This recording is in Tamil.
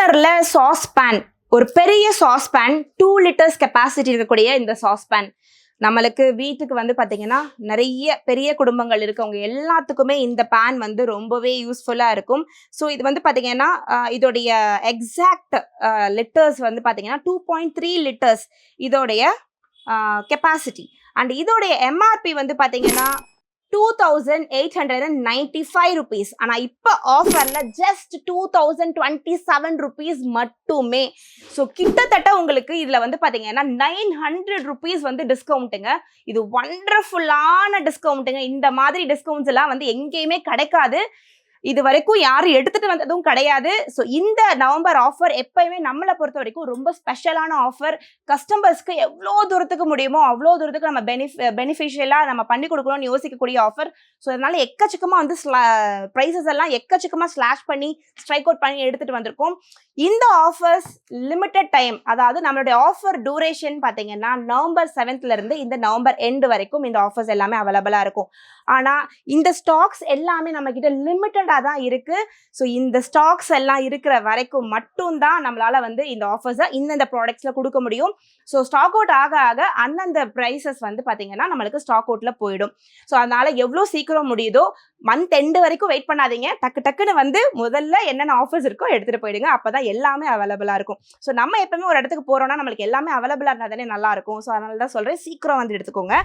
காப்பர்ல சாஸ் பேன், ஒரு பெரிய சாஸ் பேன், 2 லிட்டர்ஸ் கெப்பாசிட்டி இருக்கக்கூடிய இந்த சாஸ் பேன் நம்மளுக்கு வீட்டுக்கு வந்து பார்த்தீங்கன்னா நிறைய பெரிய குடும்பங்கள் இருக்கவங்க எல்லாத்துக்குமே இந்த பேன் வந்து ரொம்பவே யூஸ்ஃபுல்லாக இருக்கும். ஸோ இது வந்து பார்த்தீங்கன்னா இதோடைய எக்ஸாக்ட் லிட்டர்ஸ் வந்து பார்த்தீங்கன்னா 2.3 லிட்டர்ஸ் இதோடைய கெப்பாசிட்டி. அண்ட் இதோடைய எம்ஆர்பி வந்து பார்த்தீங்கன்னா 2895 rupees. ஆனால் இப்போ ஆஃபரில் ஜஸ்ட் 2027 rupees மட்டுமே. ஸோ கிட்டத்தட்ட உங்களுக்கு இதில் வந்து பார்த்தீங்கன்னா 900 rupees வந்து டிஸ்கவுண்ட்டுங்க. இது ஒண்டர்ஃபுல்லான டிஸ்கவுண்ட்டுங்க. இந்த மாதிரி டிஸ்கவுண்ட்ஸ் எல்லாம் வந்து எங்கேயுமே கிடைக்காது. இது வரைக்கும் யாரும் எடுத்துட்டு வந்ததும் கிடையாது. ஸோ இந்த நவம்பர் ஆஃபர் எப்பயுமே நம்மளை பொறுத்த வரைக்கும் ரொம்ப ஸ்பெஷலான ஆஃபர். கஸ்டமர்ஸ்க்கு எவ்வளோ தூரத்துக்கு முடியுமோ அவ்வளோ தூரத்துக்கு நம்ம பெனிஃபிஷியலாக நம்ம பண்ணி கொடுக்கணும்னு யோசிக்கக்கூடிய ஆஃபர். ஸோ அதனால எக்கச்சக்கமாக வந்து ப்ரைஸஸ் எல்லாம் எக்கச்சக்கமாக ஸ்லாஷ் பண்ணி ஸ்ட்ரைக் அவுட் பண்ணி எடுத்துட்டு வந்திருக்கோம். இந்த ஆஃபர்ஸ் லிமிட்டட் டைம், அதாவது நம்மளுடைய ஆஃபர் டூரேஷன் பார்த்தீங்கன்னா நவம்பர் 7th இருந்து இந்த நவம்பர் எண்டு வரைக்கும் இந்த ஆஃபர்ஸ் எல்லாமே அவைலபிளாக இருக்கும். ஆனால் இந்த ஸ்டாக்ஸ் எல்லாமே நம்ம கிட்ட லிமிட்டடாக தான் இருக்கு. ஸோ இந்த ஸ்டாக்ஸ் எல்லாம் இருக்கிற வரைக்கும் மட்டும்தான் நம்மளால வந்து இந்த ஆஃபர்ஸை இந்த ப்ராடக்ட்ஸ்ல கொடுக்க முடியும். ஸோ ஸ்டாக் அவுட் ஆக ஆக அந்தந்த ப்ரைஸஸ் வந்து பார்த்தீங்கன்னா நம்மளுக்கு ஸ்டாக் அவுட்ல போயிடும். ஸோ அதனால எவ்வளோ சீக்கிரம் முடியுதோ மந்த் எண்டு வரைக்கும் வெயிட் பண்ணாதீங்க. டக்குன்னு வந்து முதல்ல என்னென்ன ஆஃபர்ஸ் இருக்கோ எடுத்துட்டு போயிடுங்க. அப்பதான் எல்லாமே அவைலபிளா இருக்கும். ஸோ நம்ம எப்பவுமே ஒரு இடத்துக்கு போறோம்னா நம்மளுக்கு எல்லாமே அவைலபிளா இருந்தா தானே நல்லா இருக்கும். ஸோ அதனால தான் சொல்றேன், சீக்கிரம் வந்து எடுத்துக்கோங்க.